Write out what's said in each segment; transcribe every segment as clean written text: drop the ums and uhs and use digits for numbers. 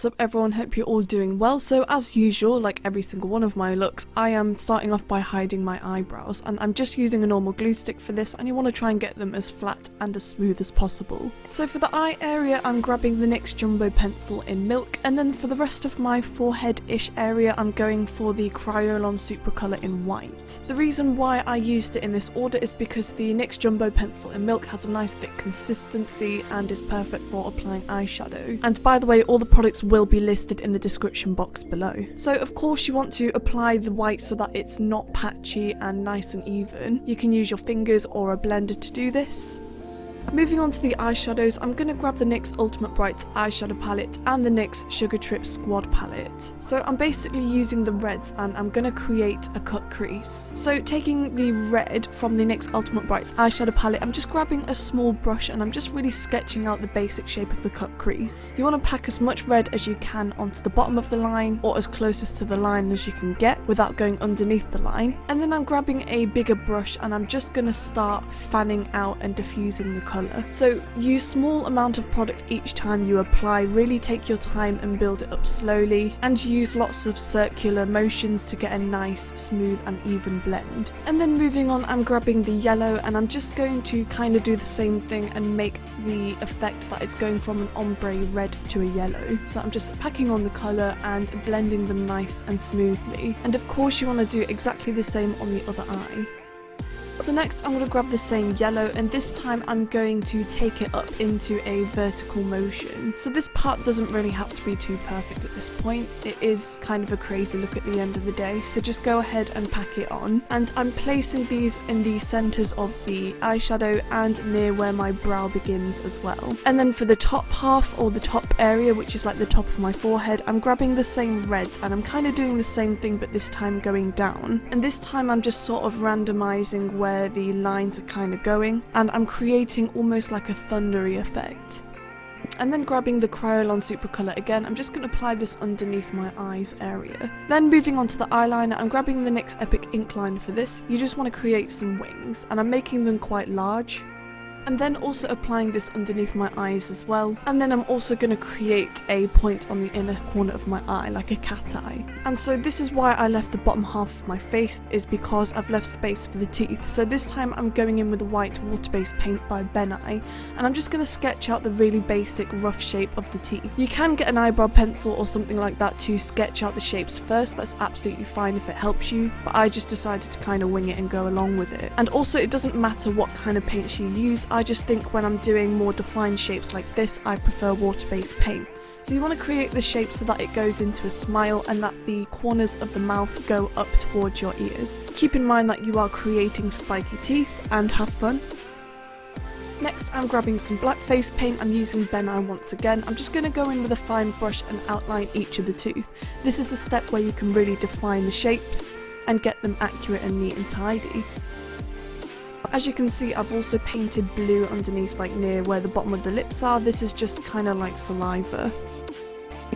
What's up everyone, hope you're all doing well. So as usual, like every single one of my looks, I am starting off by hiding my eyebrows, and I'm just using a normal glue stick for this, and you want to try and get them as flat and as smooth as possible. So for the eye area, I'm grabbing the NYX Jumbo pencil in Milk, and then for the rest of my forehead-ish area, I'm going for the Kryolan Supracolor in White. The reason why I used it in this order is because the NYX Jumbo pencil in Milk has a nice thick consistency and is perfect for applying eyeshadow. And by the way, all the products will be listed in the description box below. So of course you want to apply the white so that it's not patchy and nice and even. You can use your fingers or a blender to do this. Moving on to the eyeshadows, I'm going to grab the NYX Ultimate Brights eyeshadow palette and the NYX Sugar Trip Squad palette. So I'm basically using the reds and I'm going to create a cut crease. So taking the red from the NYX Ultimate Brights eyeshadow palette, I'm just grabbing a small brush and I'm just really sketching out the basic shape of the cut crease. You want to pack as much red as you can onto the bottom of the line, or as closest to the line as you can get without going underneath the line. And then I'm grabbing a bigger brush and I'm just going to start fanning out and diffusing the colour. So use small amount of product each time you apply, really take your time and build it up slowly, and use lots of circular motions to get a nice, smooth and even blend. And then moving on, I'm grabbing the yellow and I'm just going to kind of do the same thing and make the effect that it's going from an ombre red to a yellow. So I'm just packing on the colour and blending them nice and smoothly. And of course you want to do exactly the same on the other eye. So next I'm going to grab the same yellow, and this time I'm going to take it up into a vertical motion. So this part doesn't really have to be too perfect at this point. It is kind of a crazy look at the end of the day, so just go ahead and pack it on. And I'm placing these in the centres of the eyeshadow and near where my brow begins as well. And then for the top half, or the top area, which is like the top of my forehead, I'm grabbing the same reds and I'm kind of doing the same thing but this time going down. And this time I'm just sort of randomizing where the lines are kind of going, and I'm creating almost like a thundery effect. And then grabbing the Kryolan Supracolor again, I'm just going to apply this underneath my eyes area. Then moving on to the eyeliner, I'm grabbing the NYX Epic Ink Liner for this. You just want to create some wings, and I'm making them quite large. And then also applying this underneath my eyes as well. And then I'm also going to create a point on the inner corner of my eye, like a cat eye. And so this is why I left the bottom half of my face, is because I've left space for the teeth. So this time I'm going in with a white water-based paint by Ben Eye, and I'm just going to sketch out the really basic rough shape of the teeth. You can get an eyebrow pencil or something like that to sketch out the shapes first. That's absolutely fine if it helps you, but I just decided to kind of wing it and go along with it. And also it doesn't matter what kind of paints you use. I just think when I'm doing more defined shapes like this, I prefer water-based paints. So you want to create the shape so that it goes into a smile and that the corners of the mouth go up towards your ears. Keep in mind that you are creating spiky teeth, and have fun. Next I'm grabbing some black face paint. I'm using Ben Eye once again. I'm just going to go in with a fine brush and outline each of the tooth. This is a step where you can really define the shapes and get them accurate and neat and tidy. As you can see, I've also painted blue underneath, like near where the bottom of the lips are. This is just kind of like saliva.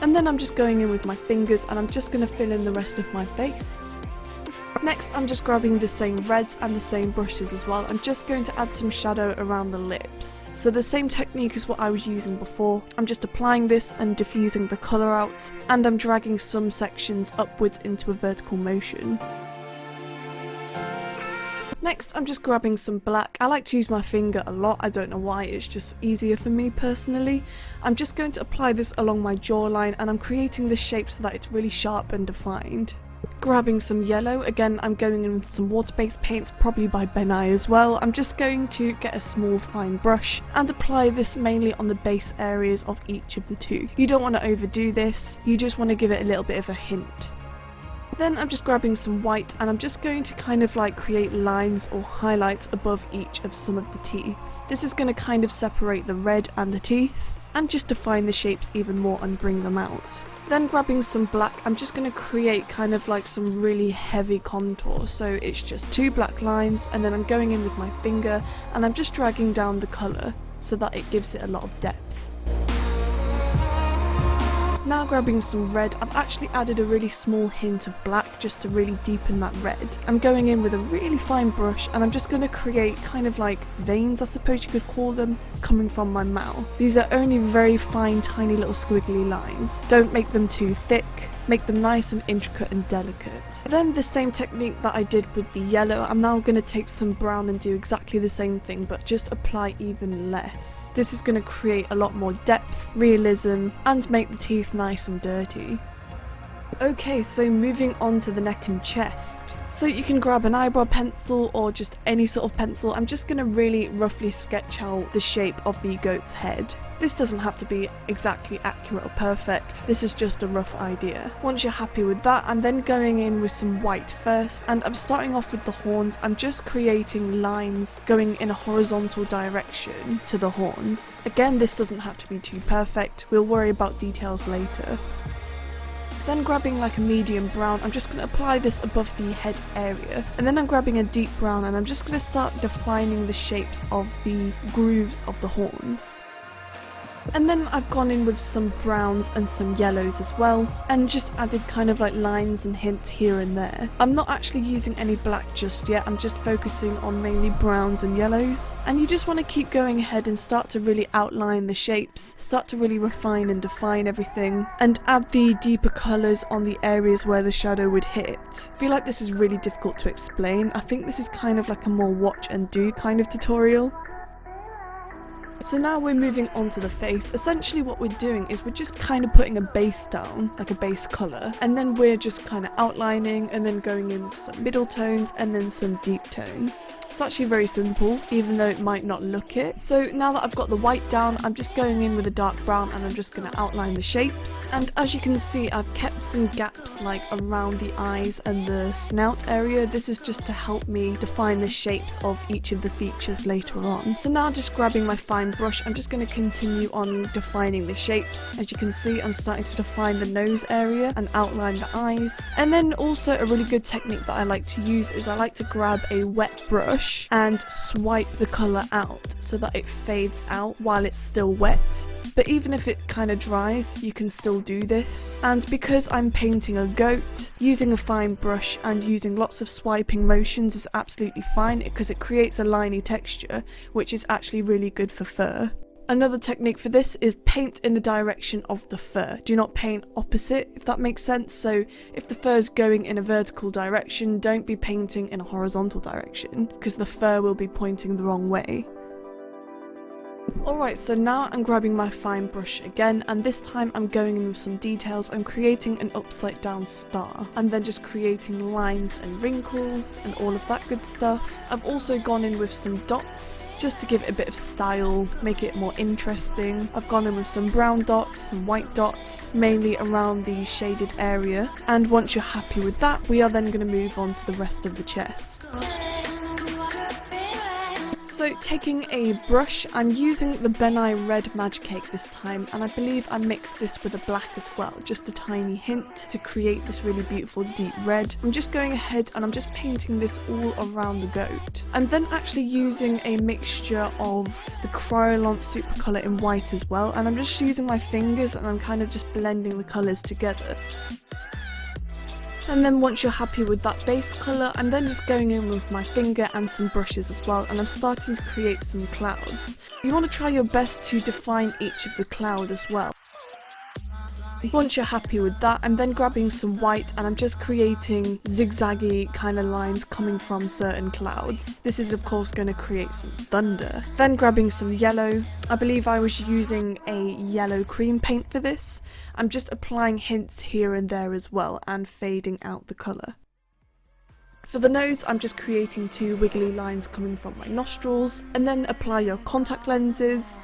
And then I'm just going in with my fingers and I'm just going to fill in the rest of my face. Next I'm just grabbing the same reds and the same brushes as well. I'm just going to add some shadow around the lips. So the same technique as what I was using before. I'm just applying this and diffusing the colour out, and I'm dragging some sections upwards into a vertical motion. Next I'm just grabbing some black. I like to use my finger a lot, I don't know why, it's just easier for me personally. I'm just going to apply this along my jawline, and I'm creating this shape so that it's really sharp and defined. Grabbing some yellow, again I'm going in with some water-based paints, probably by Ben Eye as well. I'm just going to get a small fine brush and apply this mainly on the base areas of each of the tooth. You don't want to overdo this, you just want to give it a little bit of a hint. Then I'm just grabbing some white and I'm just going to kind of like create lines or highlights above each of some of the teeth. This is going to kind of separate the red and the teeth and just define the shapes even more and bring them out. Then grabbing some black, I'm just going to create kind of like some really heavy contour. So it's just two black lines, and then I'm going in with my finger and I'm just dragging down the colour so that it gives it a lot of depth. Now grabbing some red, I've actually added a really small hint of black just to really deepen that red. I'm going in with a really fine brush and I'm just going to create kind of like veins, I suppose you could call them, coming from my mouth. These are only very fine, tiny little squiggly lines. Don't make them too thick. Make them nice and intricate and delicate. Then the same technique that I did with the yellow, I'm now going to take some brown and do exactly the same thing, but just apply even less. This is going to create a lot more depth, realism, and make the teeth nice and dirty. Okay, so moving on to the neck and chest. So you can grab an eyebrow pencil or just any sort of pencil. I'm just going to really roughly sketch out the shape of the goat's head. This doesn't have to be exactly accurate or perfect, this is just a rough idea. Once you're happy with that, I'm then going in with some white first, and I'm starting off with the horns. I'm just creating lines going in a horizontal direction to the horns. Again, this doesn't have to be too perfect, we'll worry about details later. Then grabbing like a medium brown, I'm just going to apply this above the head area. And then I'm grabbing a deep brown and I'm just going to start defining the shapes of the grooves of the horns. And then I've gone in with some browns and some yellows as well, and just added kind of like lines and hints here and there. I'm not actually using any black just yet, I'm just focusing on mainly browns and yellows. And you just want to keep going ahead and start to really outline the shapes, start to really refine and define everything, and add the deeper colours on the areas where the shadow would hit. I feel like this is really difficult to explain. I think this is kind of like a more watch and do kind of tutorial. So now we're moving on to the face. Essentially what we're doing is we're just kind of putting a base down, like a base colour, and then we're just kind of outlining and then going in with some middle tones and then some deep tones. It's actually very simple, even though it might not look it. So now that I've got the white down, I'm just going in with a dark brown and I'm just going to outline the shapes. And as you can see, I've kept some gaps like around the eyes and the snout area. This is just to help me define the shapes of each of the features later on. So now just grabbing my fine brush, I'm just going to continue on defining the shapes. As you can see, I'm starting to define the nose area and outline the eyes. And then also a really good technique that I like to use is I like to grab a wet brush and swipe the colour out so that it fades out while it's still wet. But even if it kind of dries, you can still do this. And because I'm painting a goat, using a fine brush and using lots of swiping motions is absolutely fine because it creates a liney texture, which is actually really good for fur. Another technique for this is paint in the direction of the fur. Do not paint opposite, if that makes sense. So if the fur is going in a vertical direction, don't be painting in a horizontal direction because the fur will be pointing the wrong way. Alright, so now I'm grabbing my fine brush again, and this time I'm going in with some details. I'm creating an upside down star. I'm then just creating lines and wrinkles and all of that good stuff. I've also gone in with some dots just to give it a bit of style, make it more interesting. I've gone in with some brown dots, some white dots, mainly around the shaded area. And once you're happy with that, we are then going to move on to the rest of the chest. So taking a brush, I'm using the Ben Nye Red Magic Cake this time, and I believe I mixed this with a black as well, just a tiny hint to create this really beautiful deep red. I'm just going ahead and I'm just painting this all around the goat. I'm then actually using a mixture of the Kryolan Supracolor in white as well, and I'm just using my fingers and I'm kind of just blending the colours together. And then once you're happy with that base colour, I'm then just going in with my finger and some brushes as well, and I'm starting to create some clouds. You want to try your best to define each of the cloud as well. Once you're happy with that, I'm then grabbing some white and I'm just creating zigzaggy kind of lines coming from certain clouds. This is of course going to create some thunder. Then grabbing some yellow. I believe I was using a yellow cream paint for this. I'm just applying hints here and there as well and fading out the colour. For the nose, I'm just creating two wiggly lines coming from my nostrils, and then apply your contact lenses.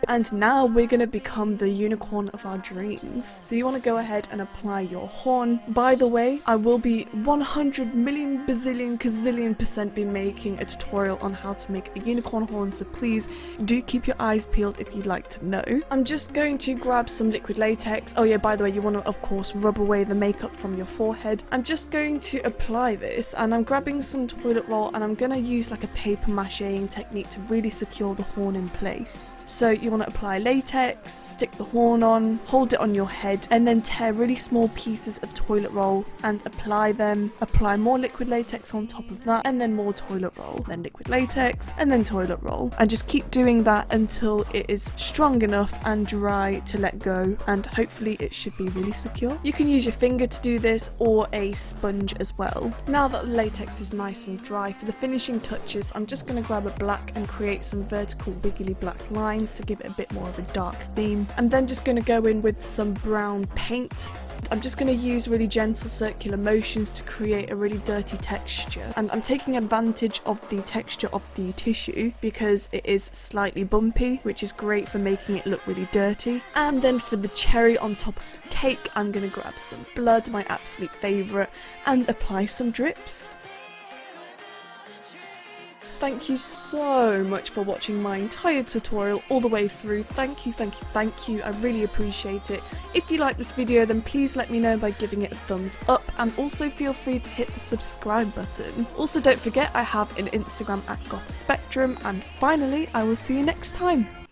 And now we're going to become the unicorn of our dreams. So you want to go ahead and apply your horn. By the way, I will be 100 million bazillion gazillion % be making a tutorial on how to make a unicorn horn, so please do keep your eyes peeled if you'd like to know. I'm just going to grab some liquid latex. Oh yeah, by the way, you want to of course rub away the makeup from your forehead. I'm just going to apply this, and I'm grabbing some toilet roll and I'm going to use like a paper macheing technique to really secure the horn in place. So you want to apply latex, stick the horn on, hold it on your head, and then tear really small pieces of toilet roll and apply them. Apply more liquid latex on top of that, and then more toilet roll, then liquid latex, and then toilet roll. And just keep doing that until it is strong enough and dry to let go, and hopefully it should be really secure. You can use your finger to do this or a sponge as well. Now that the latex is nice and dry, for the finishing touches, I'm just going to grab a black and create some vertical wiggly black lines to give it a bit more of a dark theme. I'm then just going to go in with some brown paint. I'm just going to use really gentle circular motions to create a really dirty texture, and I'm taking advantage of the texture of the tissue because it is slightly bumpy, which is great for making it look really dirty. And then for the cherry on top of the cake, I'm going to grab some blood, my absolute favourite, and apply some drips. Thank you so much for watching my entire tutorial all the way through. Thank you, thank you, thank you. I really appreciate it. If you like this video, then please let me know by giving it a thumbs up, and also feel free to hit the subscribe button. Also, don't forget I have an Instagram at gothspectrum, and finally, I will see you next time.